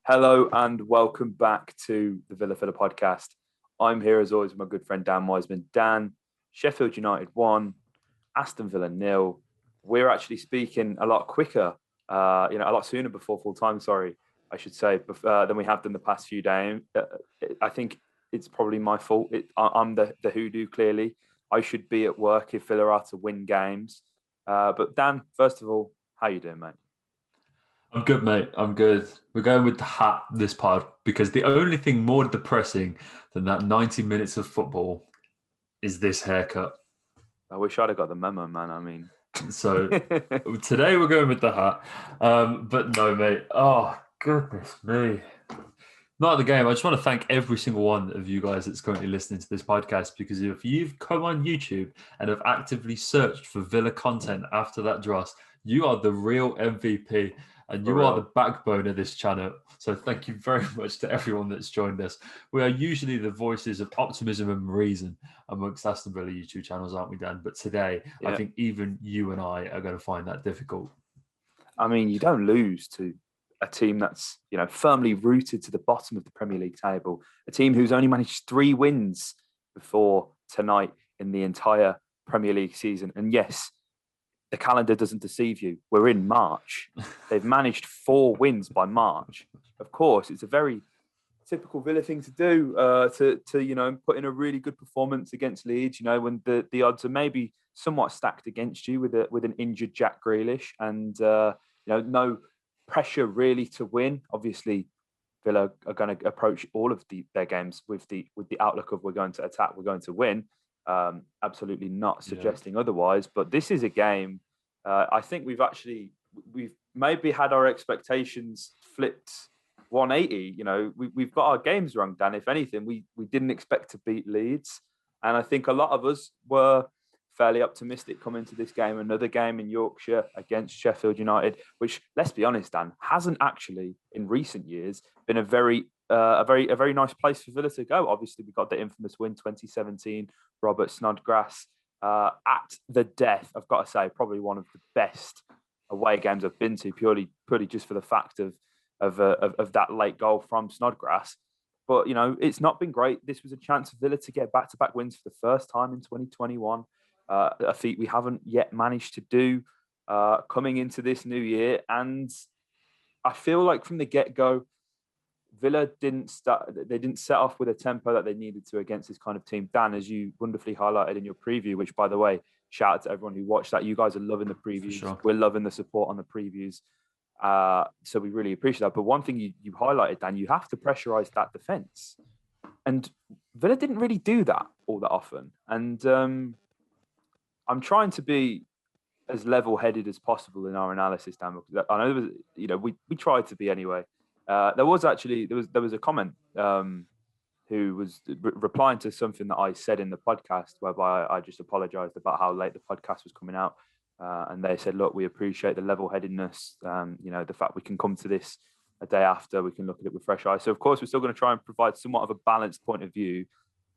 Hello and welcome back to the Villa Filler podcast. I'm here as always with my good friend Dan Wiseman. Dan, Sheffield United 1, Aston Villa 0. We're actually speaking a lot quicker, a lot sooner before full time, I should say, than we have done the past few days. I think it's probably my fault. I'm the hoodoo, clearly. I should be at work if Villa are to win games. But Dan, first of all, how you doing, mate? I'm good, mate. I'm good. We're going with the hat this pod because the only thing more depressing than that 90 minutes of football is this haircut. I wish I'd have got the memo, man. I mean, So today we're going with the hat. But no, mate. Oh, goodness me. Not at the game. I just want to thank every single one of you guys that's currently listening to this podcast, because if you've come on YouTube and have actively searched for Villa content after that dross, you are the real MVP and For you are real. the backbone of this channel. So thank you very much to everyone that's joined us. We are usually the voices of optimism and reason amongst Aston Villa YouTube channels, aren't we, Dan? But today, I Yeah. think even you and I are going to find that difficult. I mean, you don't lose to a team that's, firmly rooted to the bottom of the Premier League table, a team who's only managed 3 wins before tonight in the entire Premier League season. And yes, the calendar doesn't deceive you. We're in March. They've managed 4 wins by March. Of course, it's a very typical Villa thing to do, to put in a really good performance against Leeds. When the odds are maybe somewhat stacked against you with an injured Jack Grealish, and no pressure really to win. Obviously, Villa are going to approach all of their games with the outlook of we're going to attack, we're going to win. Absolutely not suggesting otherwise. But this is a game. I think we've maybe had our expectations flipped 180. We've got our games wrong, Dan. If anything, we didn't expect to beat Leeds, and I think a lot of us were fairly optimistic coming to this game. Another game in Yorkshire against Sheffield United, which, let's be honest, Dan, hasn't actually in recent years been a very nice place for Villa to go. Obviously, we got the infamous win 2017, Robert Snodgrass at the death. I've got to say, probably one of the best away games I've been to, purely just for the fact of that late goal from Snodgrass. But it's not been great. This was a chance for Villa to get back-to-back wins for the first time in 2021. A feat we haven't yet managed to do coming into this new year. And I feel like from the get-go, Villa didn't set off with a tempo that they needed to against this kind of team. Dan, as you wonderfully highlighted in your preview, which, by the way, shout out to everyone who watched that. You guys are loving the previews. Sure. We're loving the support on the previews. So we really appreciate that. But one thing you highlighted, Dan, you have to pressurize that defense. And Villa didn't really do that all that often. And I'm trying to be as level-headed as possible in our analysis, Dan, because I know there was, we tried to be anyway. There was a comment who was replying to something that I said in the podcast, whereby I just apologized about how late the podcast was coming out. And they said, look, we appreciate the level-headedness, the fact we can come to this a day after, we can look at it with fresh eyes. So, of course, we're still going to try and provide somewhat of a balanced point of view.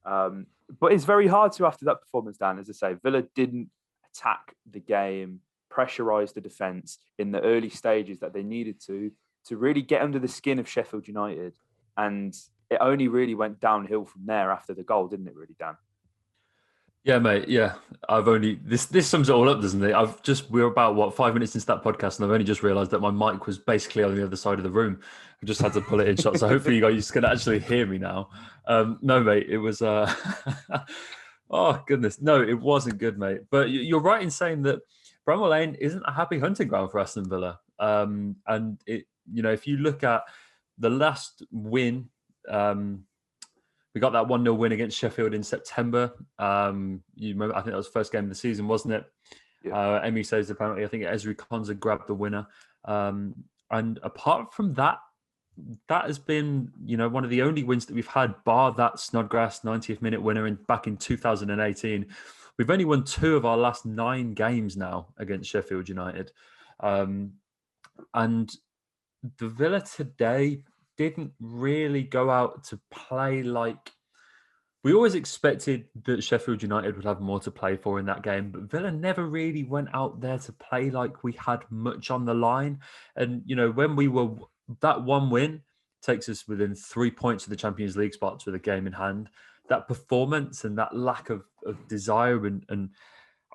But it's very hard to, after that performance, Dan, as I say, Villa didn't attack the game, pressurise the defence in the early stages that they needed to really get under the skin of Sheffield United. And it only really went downhill from there after the goal, didn't it, really, Dan? Yeah, mate. Yeah, this sums it all up, doesn't it? We're about 5 minutes into that podcast, and I've only just realised that my mic was basically on the other side of the room. I just had to pull it in shot, so hopefully you guys can actually hear me now. No, mate, it was. Oh goodness, no, it wasn't good, mate. But you're right in saying that Bramall Lane isn't a happy hunting ground for Aston Villa. And it, if you look at the last win. We got that 1-0 win against Sheffield in September. You remember, I think that was the first game of the season, wasn't it? Yeah. Emi says apparently, I think Ezri Konsa grabbed the winner. And apart from that, that has been, one of the only wins that we've had, bar that Snodgrass 90th minute winner back in 2018. We've only won 2 of our last 9 games now against Sheffield United. And the Villa today didn't really go out to play like we always expected that Sheffield United would have more to play for in that game, but Villa never really went out there to play like we had much on the line. And, when we were that one win, takes us within 3 points of the Champions League spots with a game in hand. That performance and that lack of desire and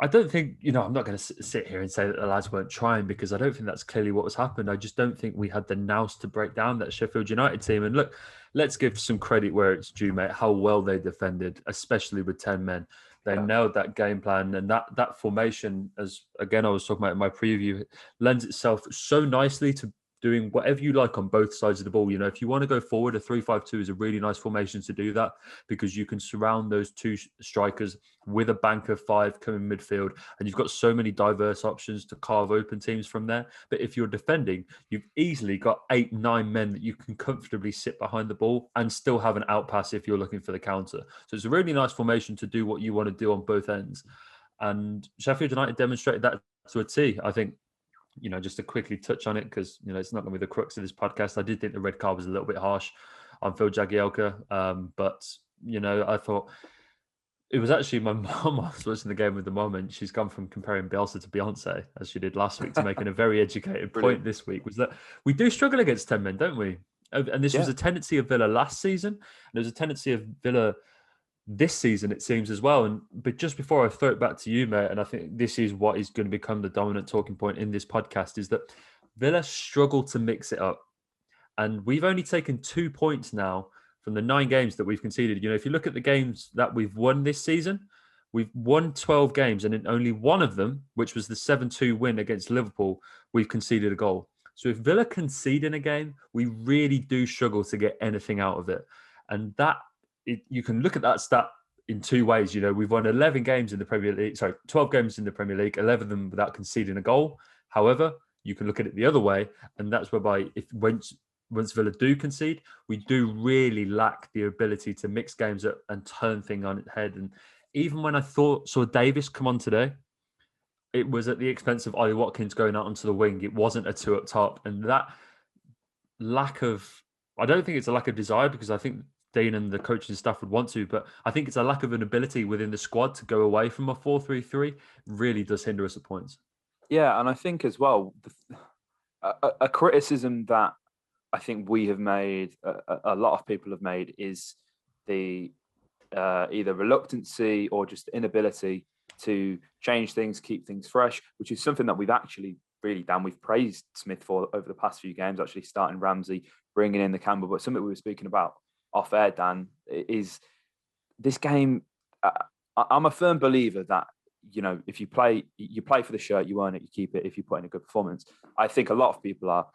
I don't think, I'm not going to sit here and say that the lads weren't trying, because I don't think that's clearly what was happened. I just don't think we had the nous to break down that Sheffield United team. And look, let's give some credit where it's due, mate, how well they defended, especially with 10 men. They nailed that game plan, and that formation, as again I was talking about in my preview, lends itself so nicely to doing whatever you like on both sides of the ball. If you want to go forward, a 3-5-2 is a really nice formation to do that, because you can surround those two strikers with a bank of 5 coming midfield, and you've got so many diverse options to carve open teams from there. But if you're defending, you've easily got 8-9 men that you can comfortably sit behind the ball and still have an outpass if you're looking for the counter. So it's a really nice formation to do what you want to do on both ends. And Sheffield United demonstrated that to a T. I think, just to quickly touch on it, because, it's not going to be the crux of this podcast. I did think the red card was a little bit harsh on Phil Jagielka. But, I thought it was actually my mum. I was watching the game with the mum, and she's gone from comparing Bielsa to Beyonce, as she did last week, to making a very educated point this week, was that we do struggle against 10 men, don't we? And this was a tendency of Villa last season. And there was a tendency of Villa this season, it seems, as well. But just before I throw it back to you, mate, and I think this is what is going to become the dominant talking point in this podcast, is that Villa struggle to mix it up. And we've only taken 2 points now from the 9 games that we've conceded. If you look at the games that we've won this season, we've won 12 games, and in only one of them, which was the 7-2 win against Liverpool, we've conceded a goal. So if Villa concede in a game, we really do struggle to get anything out of it. And you can look at that stat in 2 ways. We've won 11 games in the Premier League, 12 games in the Premier League, 11 of them without conceding a goal. However, you can look at it the other way, and that's whereby once Villa do concede, we do really lack the ability to mix games up and turn things on its head. And even when I saw Davis come on today, it was at the expense of Ollie Watkins going out onto the wing. It wasn't a 2 up top. And that lack of, I don't think it's a lack of desire, because I think Dean and the coaching staff would want to, but I think it's a lack of an ability within the squad to go away from a 4-3-3 really does hinder us at points. Yeah, and I think as well, a criticism that I think we have made, a lot of people have made, is the either reluctancy or just inability to change things, keep things fresh, which is something that we've actually really done. We've praised Smith for over the past few games, actually starting Ramsey, bringing in the Campbell. But something we were speaking about off air, Dan, is this game. I'm a firm believer that, if you play for the shirt, you earn it, you keep it if you put in a good performance. I think a lot of people are,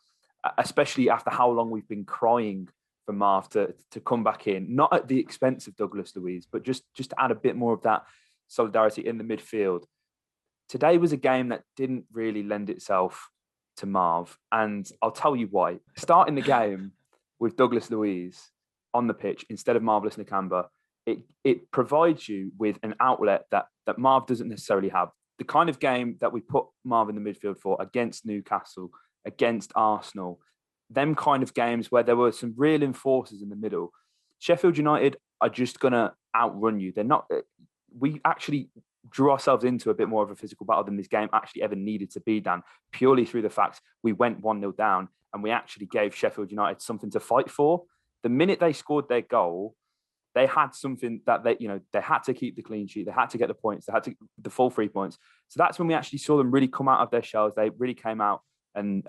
especially after how long we've been crying for Marv to come back in, not at the expense of Douglas Luiz, but just to add a bit more of that solidarity in the midfield. Today was a game that didn't really lend itself to Marv, and I'll tell you why. Starting the game with Douglas Luiz on the pitch instead of Marvelous Nakamba, it provides you with an outlet that Marv doesn't necessarily have. The kind of game that we put Marv in the midfield for against Newcastle, against Arsenal, them kind of games where there were some real enforcers in the middle. Sheffield United are just going to outrun you. They're not. We actually drew ourselves into a bit more of a physical battle than this game actually ever needed to be, Dan, purely through the fact we went 1-0 down and we actually gave Sheffield United something to fight for. The minute they scored their goal, they had something that they had to keep the clean sheet. They had to get the points. They had to the full 3 points. So that's when we actually saw them really come out of their shells. They really came out and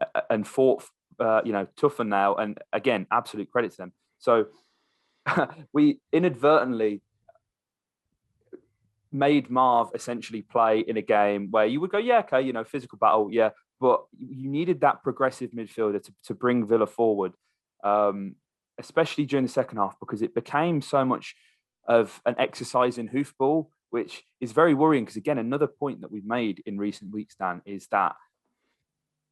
fought, tough and nail. And again, absolute credit to them. So we inadvertently made Marv essentially play in a game where you would go, yeah, okay, physical battle, yeah, but you needed that progressive midfielder to bring Villa forward, especially during the second half, because it became so much of an exercise in hoofball, which is very worrying. Because again, another point that we've made in recent weeks, Dan, is that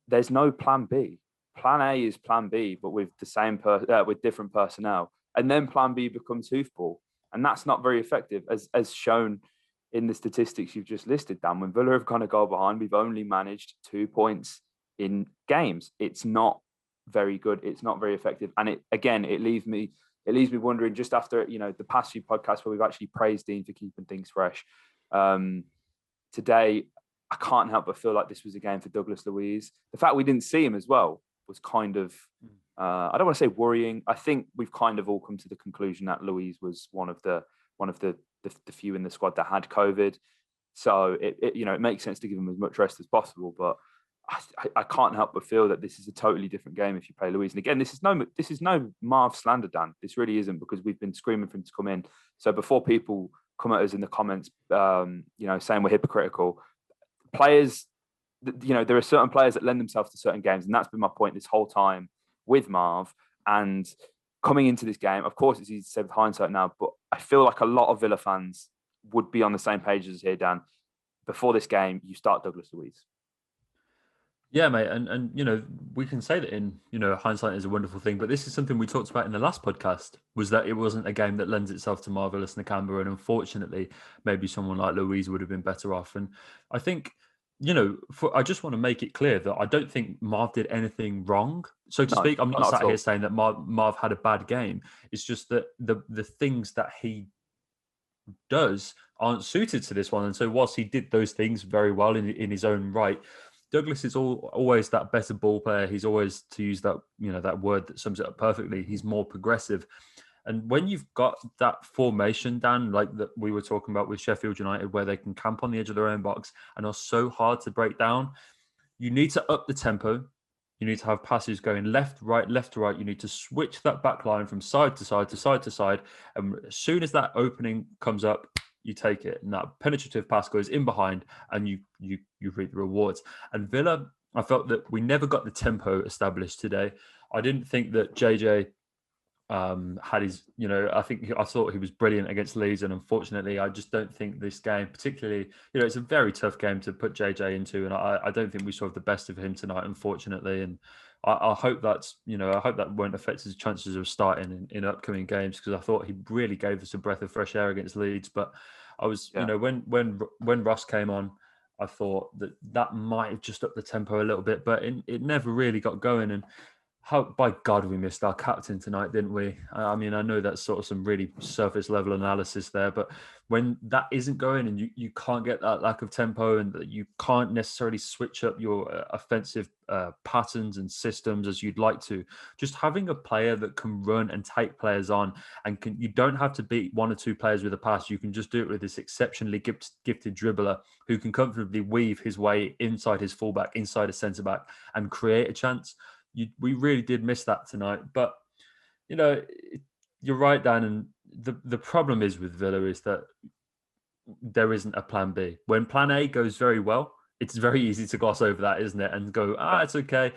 there's no plan B. Plan A is plan B, but with the same with different personnel, and then plan B becomes hoofball, and that's not very effective, as shown in the statistics you've just listed, Dan. When Villa have gone a goal behind, we've only managed 2 points in games. It's not very good. It's not very effective. And it leaves me wondering, just after, the past few podcasts where we've actually praised Dean for keeping things fresh. Today, I can't help but feel like this was a game for Douglas Luiz. The fact we didn't see him as well was kind of I don't want to say worrying. I think we've kind of all come to the conclusion that Louise was one of the few in the squad that had COVID. So it makes sense to give him as much rest as possible. But I can't help but feel that this is a totally different game if you play Louise. And again, this is no Marv slander, Dan. This really isn't, because we've been screaming for him to come in. So before people come at us in the comments, saying we're hypocritical, players, there are certain players that lend themselves to certain games, and that's been my point this whole time with Marv. And coming into this game, of course, it's easy to say with hindsight now, but I feel like a lot of Villa fans would be on the same page as here, Dan. Before this game, you start Douglas Luiz. Yeah, mate, and we can say that in hindsight is a wonderful thing, but this is something we talked about in the last podcast, was that it wasn't a game that lends itself to Marvelous Nakamba, and unfortunately, maybe someone like Louise would have been better off. And I think, I just want to make it clear that I don't think Marv did anything wrong, so to speak. I'm not sat here saying that Marv had a bad game. It's just that the things that he does aren't suited to this one, and so whilst he did those things very well in his own right, Douglas is always that better ball player. He's always, to use that that word that sums it up perfectly, he's more progressive. And when you've got that formation, Dan, like that we were talking about with Sheffield United, where they can camp on the edge of their own box and are so hard to break down, you need to up the tempo. You need to have passes going left, right, left to right. You need to switch that back line from side to side to side to side. And as soon as that opening comes up, you take it, and that penetrative pass goes in behind, and you reap the rewards. And Villa, I felt that we never got the tempo established today. I didn't think that JJ had his, I thought he was brilliant against Leeds, and unfortunately, I just don't think this game, particularly, it's a very tough game to put JJ into, and I don't think we saw the best of him tonight, unfortunately. And I hope that's, I hope that won't affect his chances of starting in upcoming games, because I thought he really gave us a breath of fresh air against Leeds. But I was, when Ross came on, I thought that might have just upped the tempo a little bit, but it never really got going. And by God, we missed our captain tonight, didn't we? I mean, I know that's sort of some really surface level analysis there, but when that isn't going and you can't get that lack of tempo, and that you can't necessarily switch up your offensive patterns and systems as you'd like to, just having a player that can run and take players on, and you don't have to beat one or two players with a pass. You can just do it with this exceptionally gifted dribbler who can comfortably weave his way inside his fullback, inside a centre back, and create a chance. We really did miss that tonight. But, you're right, Dan. And the problem is with Villa is that there isn't a plan B. When plan A goes very well, it's very easy to gloss over that, isn't it? And go, it's okay.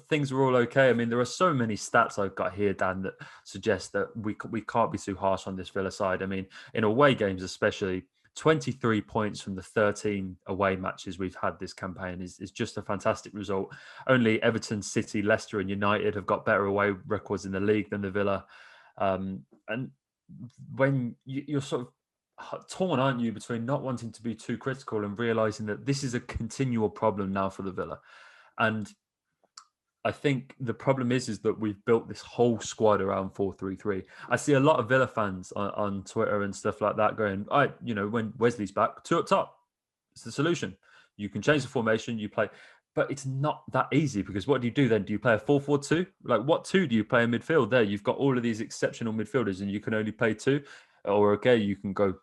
Things are all okay. I mean, there are so many stats I've got here, Dan, that suggest that we can't be too harsh on this Villa side. I mean, in away games especially, 23 points from the 13 away matches we've had this campaign is just a fantastic result. Only Everton, City, Leicester and United have got better away records in the league than the Villa. And when you're sort of torn, aren't you, between not wanting to be too critical and realising that this is a continual problem now for the Villa. And I think the problem is that we've built this whole squad around 4-3-3. I see a lot of Villa fans on Twitter and stuff like that going, when Wesley's back, two up top, it's the solution. You can change the formation, you play. But it's not that easy, because what do you do then? Do you play a 4-4-2? Like, what two do you play in midfield there? You've got all of these exceptional midfielders and you can only play two. Or, okay, you can go,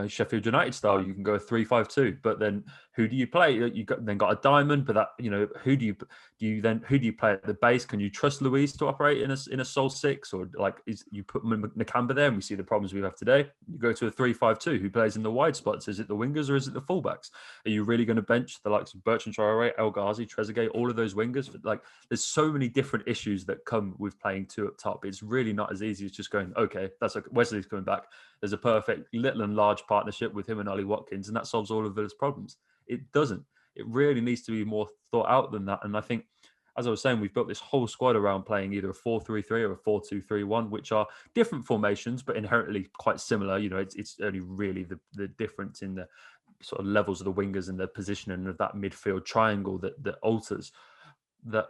Sheffield United style, you can go a 3-5-2. But then who do you play? You then got a diamond, but that, who do you play at the base? Can you trust Luiz to operate in a sole six? Or you put Nakamba there and we see the problems we have today. You go to a 3-5-2, who plays in the wide spots? Is it the wingers or is it the fullbacks? Are you really going to bench the likes of Bertrand Traore, El Ghazi, Trezeguet, all of those wingers? There's so many different issues that come with playing two up top. It's really not as easy as just going, okay, that's okay, Wesley's coming back. There's a perfect little and large partnership with him and Ollie Watkins, and that solves all of Villa's problems. It doesn't. It really needs to be more thought out than that. And I think, as I was saying, we've built this whole squad around playing either a 4-3-3 or a 4-2-3-1, which are different formations, but inherently quite similar. It's only really the difference in the sort of levels of the wingers and the positioning of that midfield triangle that alters. That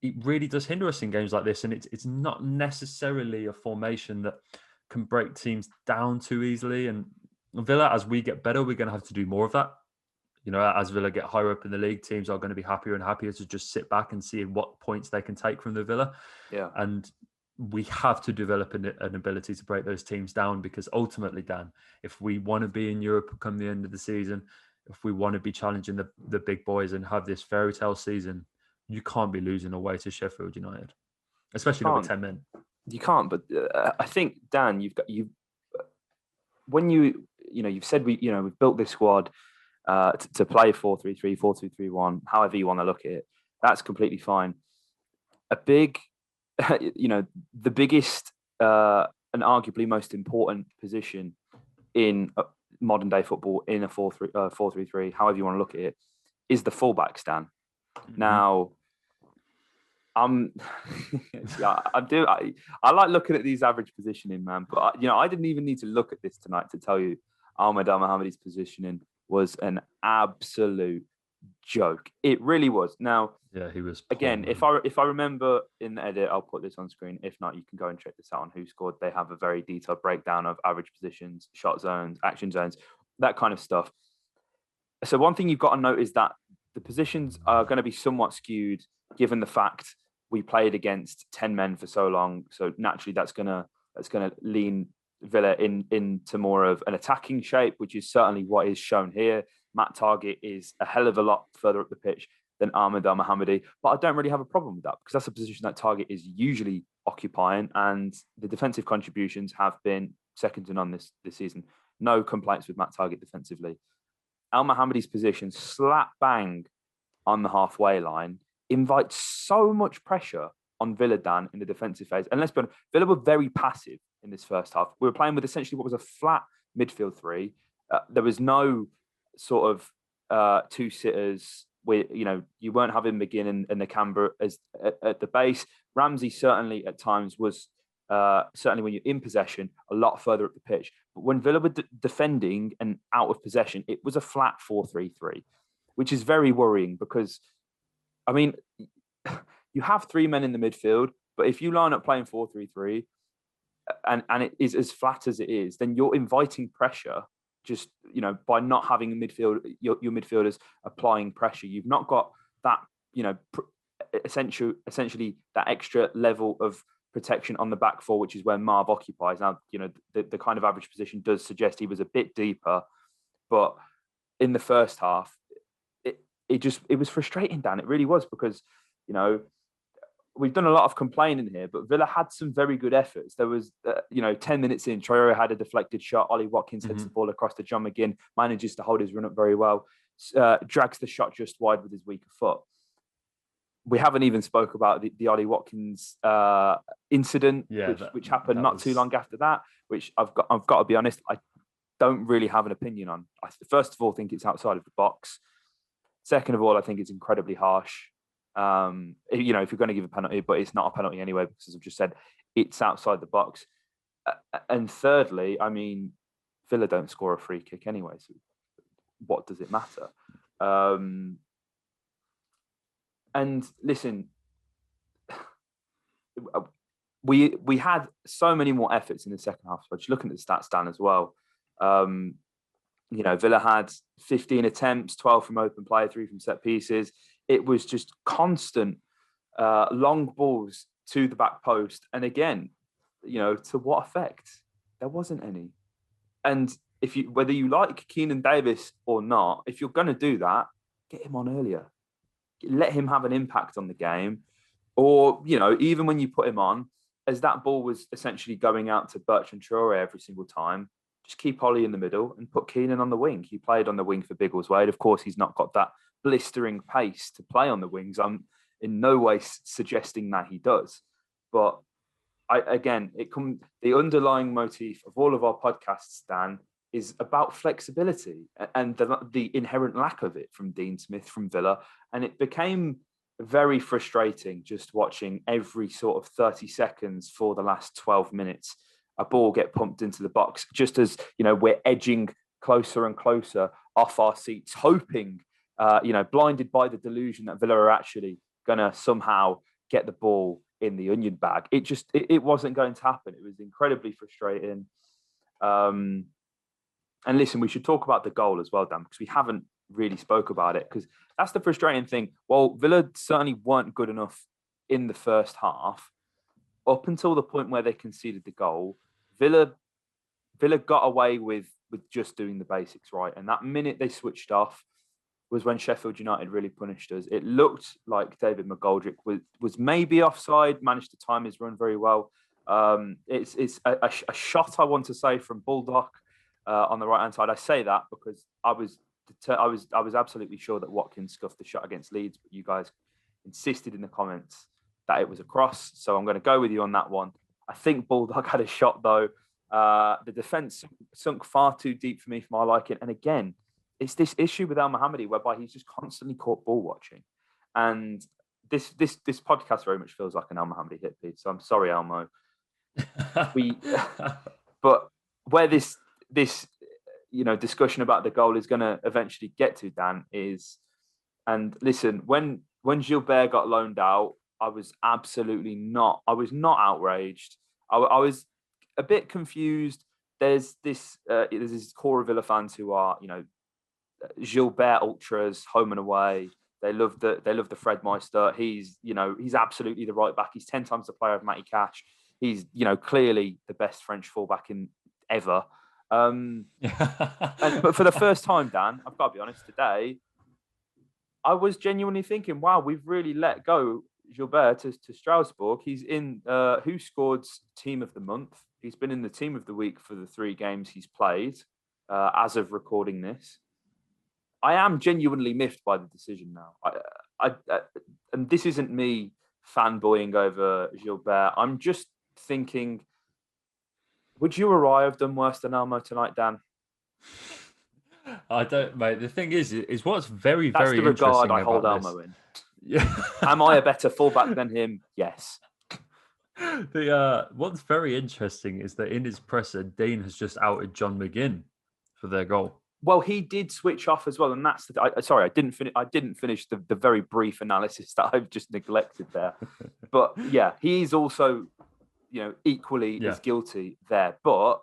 it really does hinder us in games like this. And it's not necessarily a formation that can break teams down too easily. And Villa, as we get better, we're going to have to do more of that. You know, as Villa get higher up in the league, teams are going to be happier and happier to just sit back and see what points they can take from the Villa. Yeah. And we have to develop an ability to break those teams down, because ultimately, Dan, if we want to be in Europe come the end of the season, if we want to be challenging the big boys and have this fairy tale season, you can't be losing away to Sheffield United, especially not with 10 men. You can't, but I think, Dan, you've said we've built this squad to play 4-3-3, 4-2-3-1, however you want to look at it. That's completely fine. A big, the biggest and arguably most important position in modern day football in a 4-3-3, however you want to look at it, is the fullback, Stan. Mm-hmm. Now, I like looking at these average positioning, man. But I didn't even need to look at this tonight to tell you Ahmed Al-Mohammadi's positioning was an absolute joke. It really was. Now, yeah, he was. Again, if I remember in the edit, I'll put this on screen. If not, you can go and check this out on Who Scored. They have a very detailed breakdown of average positions, shot zones, action zones, that kind of stuff. So one thing you've got to note is that the positions are going to be somewhat skewed, given the fact we played against 10 men for so long. So naturally, that's gonna lean Villa into more of an attacking shape, which is certainly what is shown here. Matt Targett is a hell of a lot further up the pitch than Ahmed Al-Mohammadi, but I don't really have a problem with that, because that's a position that Targett is usually occupying, and the defensive contributions have been second to none this season. No complaints with Matt Targett defensively. Al-Mohammadi's position, slap bang on the halfway line, invites so much pressure on Villa, Dan, in the defensive phase. And let's be honest, Villa were very passive in this first half. We were playing with essentially what was a flat midfield three. There was no sort of two sitters. You weren't having McGinn and Nakamba as at the base. Ramsey certainly at times was certainly when you're in possession a lot further up the pitch. But when Villa were defending and out of possession, it was a flat 4-3-3, which is very worrying, because I mean, you have three men in the midfield, but if you line up playing 4-3-3 and it is as flat as it is, then you're inviting pressure just, by not having a midfield, your midfielders applying pressure. You've not got that, essentially that extra level of protection on the back four, which is where Marv occupies. Now, the kind of average position does suggest he was a bit deeper, but in the first half, it was frustrating, Dan. It really was, because, we've done a lot of complaining here, but Villa had some very good efforts. There was, 10 minutes in, Traore had a deflected shot. Ollie Watkins heads the ball across to John McGinn, manages to hold his run up very well, drags the shot just wide with his weaker foot. We haven't even spoke about the Ollie Watkins incident, which happened not too long after that, which I've got to be honest, I don't really have an opinion on. I first of all think it's outside of the box. Second of all, I think it's incredibly harsh. If you're going to give a penalty, but it's not a penalty anyway, because as I've just said, it's outside the box. And thirdly, I mean, Villa don't score a free kick anyway, so what does it matter? And listen, we had so many more efforts in the second half. So just looking at the stats, Dan, as well. Villa had 15 attempts, 12 from open play, 3 from set pieces. It was just constant long balls to the back post. And again, to what effect? There wasn't any. And whether you like Keenan Davis or not, if you're going to do that, get him on earlier. Let him have an impact on the game. Or, even when you put him on, as that ball was essentially going out to Bertrand Traore every single time, just keep Ollie in the middle and put Keenan on the wing. He played on the wing for Biggleswade. Of course, he's not got that blistering pace to play on the wings. I'm in no way suggesting that he does. But the underlying motif of all of our podcasts, Dan, is about flexibility and the inherent lack of it from Dean Smith, from Villa. And it became very frustrating just watching every sort of 30 seconds for the last 12 minutes a ball get pumped into the box, just as we're edging closer and closer off our seats, hoping, blinded by the delusion that Villa are actually gonna somehow get the ball in the onion bag. It wasn't going to happen. It was incredibly frustrating. And listen, we should talk about the goal as well, Dan, because we haven't really spoke about it, because that's the frustrating thing. Well, Villa certainly weren't good enough in the first half. Up until the point where they conceded the goal, Villa got away with just doing the basics right. And that minute they switched off was when Sheffield United really punished us. It looked like David McGoldrick was maybe offside, managed to time his run very well. It's a shot, I want to say, from Bulldog on the right hand side. I say that because I was absolutely sure that Watkins scuffed the shot against Leeds, but you guys insisted in the comments that it was a cross. So I'm going to go with you on that one. I think Bulldog had a shot though. The defence sunk far too deep for me for my liking. And again, it's this issue with Al Mohammadi whereby he's just constantly caught ball watching. And this podcast very much feels like an Al Mohammadi hit piece. So I'm sorry, Elmo. But where this discussion about the goal is going to eventually get to, Dan, is, and listen, when Gilbert got loaned out, I was not outraged. I was a bit confused. There's this core of Villa fans who are, Gilbert ultras, home and away. They love the Fred Meister. He's absolutely the right back. He's 10 times the player of Matty Cash. He's, clearly the best French fullback in ever. But for the first time, Dan, I've got to be honest, today, I was genuinely thinking, wow, we've really let go Gilbert to Strasbourg. He's in Who Scored's Team of the Month. He's been in the Team of the Week for the 3 games he's played as of recording this. I am genuinely miffed by the decision now. And this isn't me fanboying over Gilbert. I'm just thinking, would you or I have done worse than Elmo tonight, Dan? I don't, mate. The thing is what's very, That's very the regard interesting I hold about Elmo this. in. Yeah. Am I a better fullback than him? Yes. What's very interesting is that in his presser, Dean has just outed John McGinn for their goal. Well, he did switch off as well, and that's sorry, I didn't finish the very brief analysis that I've just neglected there. But yeah, he's also, equally as guilty there. But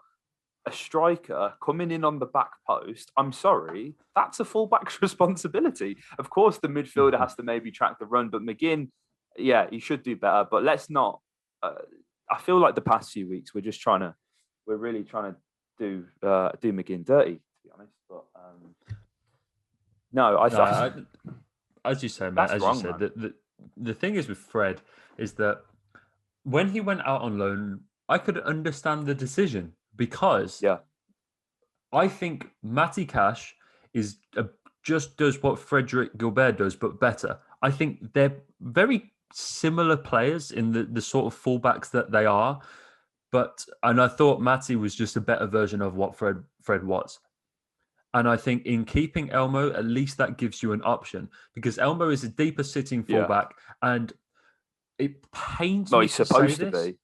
a striker coming in on the back post, I'm sorry, that's a fullback's responsibility. Of course, the midfielder has to maybe track the run, but McGinn, yeah, he should do better. But let's not. I feel like the past few weeks we're really trying to do McGinn dirty, to be honest. But no, as you say, Matt, as wrong, you said, the thing is with Fred is that when he went out on loan, I could understand the decision because I think Matty Cash just does what Frederick Gilbert does, but better. I think they're very similar players in the sort of fullbacks that they are. And I thought Matty was just a better version of what Fred was. And I think in keeping Elmo, at least that gives you an option because Elmo is a deeper sitting fullback, and it pains me to say this.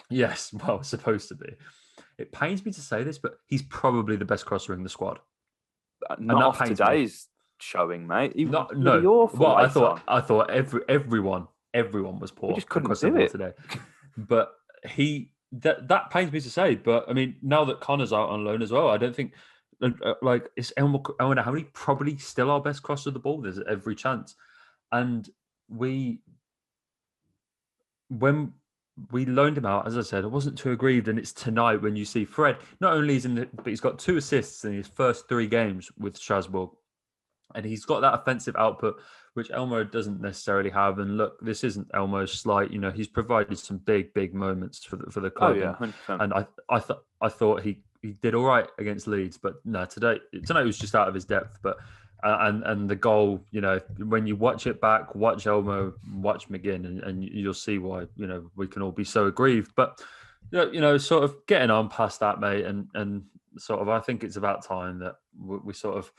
Yes, well, supposed to be. It pains me to say this, but he's probably the best crosser in the squad. Not off today's showing, mate. No. Awful. Well, I thought everyone was poor. He just couldn't do it today. But that pains me to say. But I mean, now that Connor's out on loan as well, I don't think. Is Elmo Mohammadi probably still our best crosser of the ball? There's every chance. And when we loaned him out, as I said, I wasn't too aggrieved. And it's tonight when you see Fred, not only but he's got 2 assists in his first 3 games with Strasbourg. And he's got that offensive output, which Elmo doesn't necessarily have. And look, this isn't Elmo's slight. He's provided some big moments for the club. Oh, yeah, 100%. And I thought he did all right against Leeds, but no, tonight he was just out of his depth. But and the goal, when you watch it back, watch Elmo, watch McGinn, and you'll see why we can all be so aggrieved. But sort of getting on past that, mate, and sort of I think it's about time that we sort of,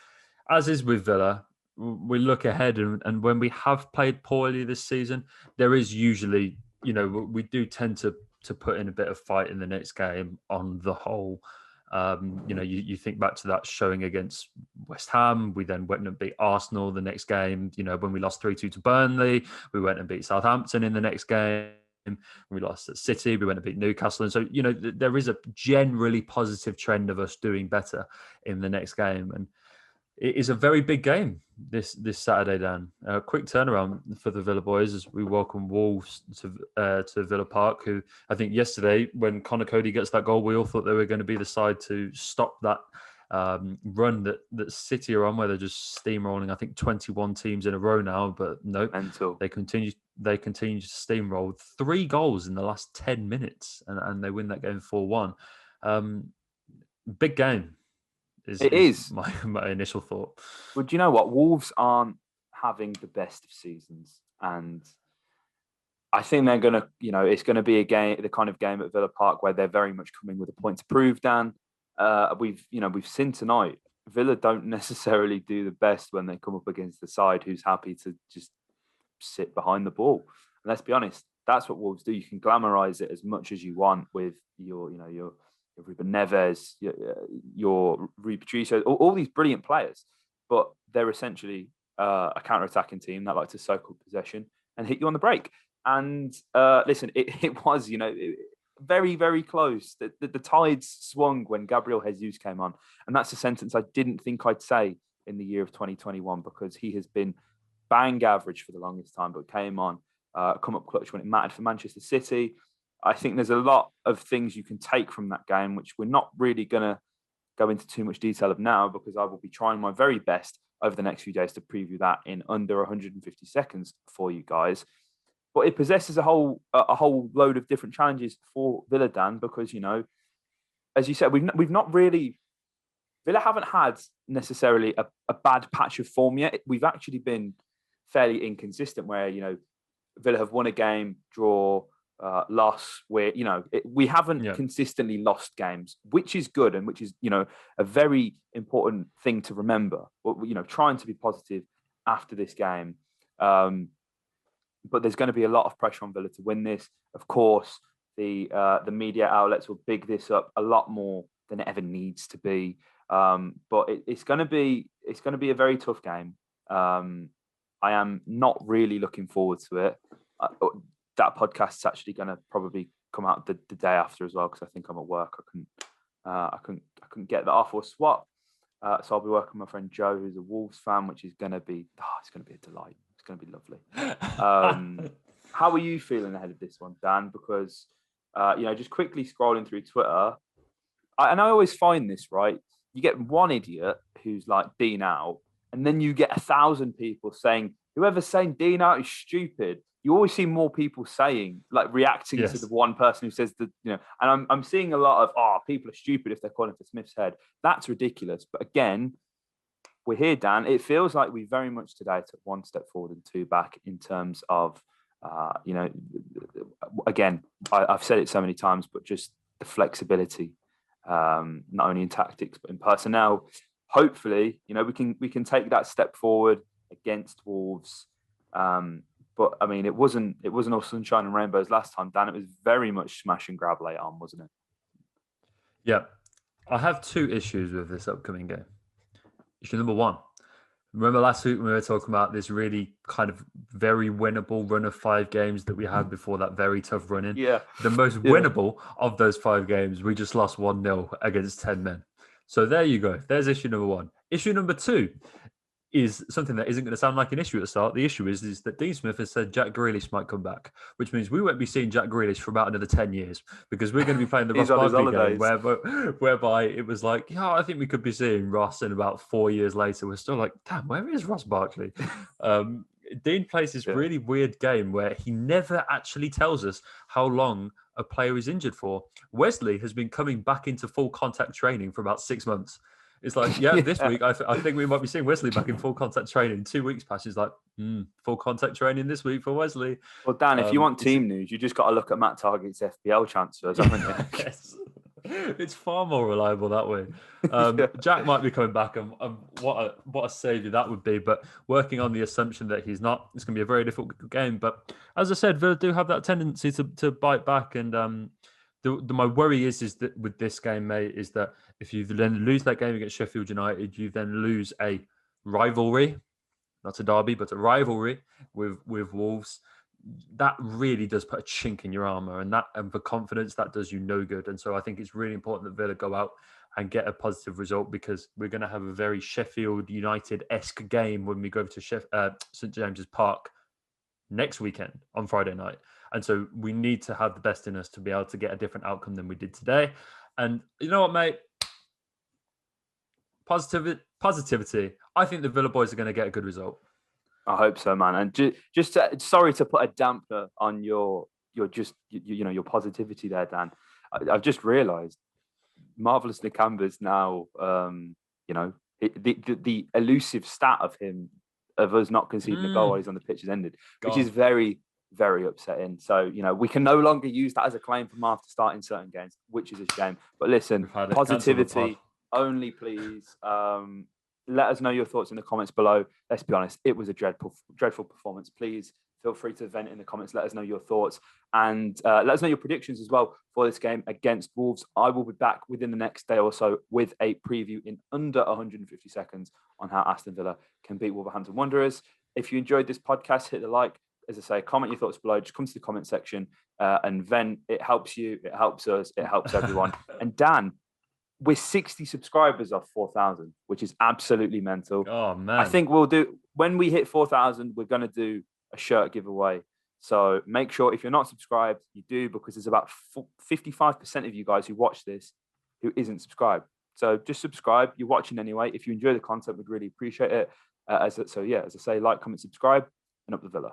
as is with Villa, we look ahead and when we have played poorly this season, there is usually we do tend to put in a bit of fight in the next game on the whole. You think back to that showing against West Ham. We then went and beat Arsenal the next game. When we lost 3-2 to Burnley, we went and beat Southampton in the next game. We lost at City. We went and beat Newcastle. And so, there is a generally positive trend of us doing better in the next game. And it is a very big game this Saturday, Dan. Quick turnaround for the Villa boys as we welcome Wolves to Villa Park, who I think yesterday, when Conor Cody gets that goal, we all thought they were going to be the side to stop that run that City are on, where they're just steamrolling. I think 21 teams in a row now, but nope. Mental. They continue to steamroll. 3 goals in the last 10 minutes, and they win that game 4-1. Big game. It is my initial thought. But do you know what? Wolves aren't having the best of seasons, and I think they're going to, it's going to be the kind of game at Villa Park where they're very much coming with a point to prove. Dan, we've seen tonight, Villa don't necessarily do the best when they come up against the side who's happy to just sit behind the ball. And let's be honest, that's what Wolves do. You can glamorize it as much as you want with your Ruben Neves, your Rui Patricio, all these brilliant players, but they're essentially a counter-attacking team that like to soak up possession and hit you on the break. And listen, it was, very, very close. The tides swung when Gabriel Jesus came on. And that's a sentence I didn't think I'd say in the year of 2021, because he has been bang average for the longest time, but came on, come up clutch when it mattered for Manchester City. I think there's a lot of things you can take from that game, which we're not really going to go into too much detail of now, because I will be trying my very best over the next few days to preview that in under 150 seconds for you guys. But it possesses a whole load of different challenges for Villa, Dan, because, as you said, we've not really, Villa haven't had necessarily a bad patch of form yet. We've actually been fairly inconsistent where, Villa have won a game, draw, loss, where we haven't consistently lost games, which is good and which is a very important thing to remember. Trying to be positive after this game, but there's going to be a lot of pressure on Villa to win this. Of course, the media outlets will big this up a lot more than it ever needs to be. But it's going to be a very tough game. I am not really looking forward to it. That podcast is actually going to probably come out the day after as well, because I think I'm at work. I couldn't get that off or swap. So I'll be working with my friend Joe, who's a Wolves fan, which is going to be it's going to be a delight. It's going to be lovely. How are you feeling ahead of this one, Dan? Because just quickly scrolling through Twitter, and I always find this, right. You get one idiot who's like Dean out, and then you get 1,000 people saying whoever's saying Dean out is stupid. You always see more people reacting to the one person who says that, and I'm seeing a lot of, people are stupid if they're calling for Smith's head. That's ridiculous. But again, we're here, Dan. It feels like we very much today took one step forward and 2 back in terms of, again, I've said it so many times, but just the flexibility, not only in tactics, but in personnel. Hopefully, we can take that step forward against Wolves. But I mean, it wasn't all sunshine and rainbows last time, Dan. It was very much smash and grab late on, wasn't it? Yeah. I have 2 issues with this upcoming game. Issue number 1. Remember last week when we were talking about this really kind of very winnable run of 5 games that we had before that very tough run in? Yeah. The most winnable of those 5 games, we just lost 1-0 against 10 men. So there you go. There's issue number 1. Issue number 2 is something that isn't going to sound like an issue at the start. The issue is that Dean Smith has said Jack Grealish might come back, which means we won't be seeing Jack Grealish for about another 10 years, because we're going to be playing the Ross Barkley game whereby it was like, I think we could be seeing Ross, and about 4 years later, we're still like, damn, where is Ross Barkley? Dean plays this really weird game where he never actually tells us how long a player is injured for. Wesley has been coming back into full contact training for about 6 months. It's like, this week, I think we might be seeing Wesley back in full contact training. 2 weeks past, he's like, full contact training this week for Wesley. Well, Dan, if you want team news, you just got to look at Matt Targett's FPL transfers, haven't you? Yes. It's far more reliable that way. Jack might be coming back, and what a saviour that would be. But working on the assumption that he's not, it's going to be a very difficult game. But as I said, Villa do have that tendency to bite back. And my worry is that with this game, mate, is that if you then lose that game against Sheffield United, you then lose a rivalry, not a derby, but a rivalry with Wolves. that really does put a chink in your armor, and for confidence, that does you no good. And so I think it's really important that Villa go out and get a positive result, because we're going to have a very Sheffield United-esque game when we go to St James's Park next weekend on Friday night. And so we need to have the best in us to be able to get a different outcome than we did today. And you know what, mate? Positivity. I think the Villa boys are going to get a good result. I hope so, man. And just sorry to put a damper on your positivity there, Dan. I've just realised Marvelous Nakamba's now, the elusive stat of us not conceding a goal while he's on the pitch has ended, which is very, very upsetting. So, we can no longer use that as a claim from after starting certain games, which is a shame. But listen, positivity only, please. Let us know your thoughts in the comments below. Let's be honest, it was a dreadful performance. Please feel free to vent in the comments. Let us know your thoughts, and let us know your predictions as well for this game against Wolves. I will be back within the next day or so with a preview in under 150 seconds on how Aston Villa can beat Wolverhampton Wanderers. If you enjoyed this podcast, hit the like. As I say, comment your thoughts below. Just come to the comment section and vent. It helps you. It helps us. It helps everyone. And Dan, we're 60 subscribers off 4,000, which is absolutely mental. Oh, man. I think we'll do, when we hit 4,000, we're going to do a shirt giveaway. So make sure if you're not subscribed, you do, because there's about 55% of you guys who watch this who isn't subscribed. So just subscribe. You're watching anyway. If you enjoy the content, we'd really appreciate it. As I say, like, comment, subscribe, and up the Villa.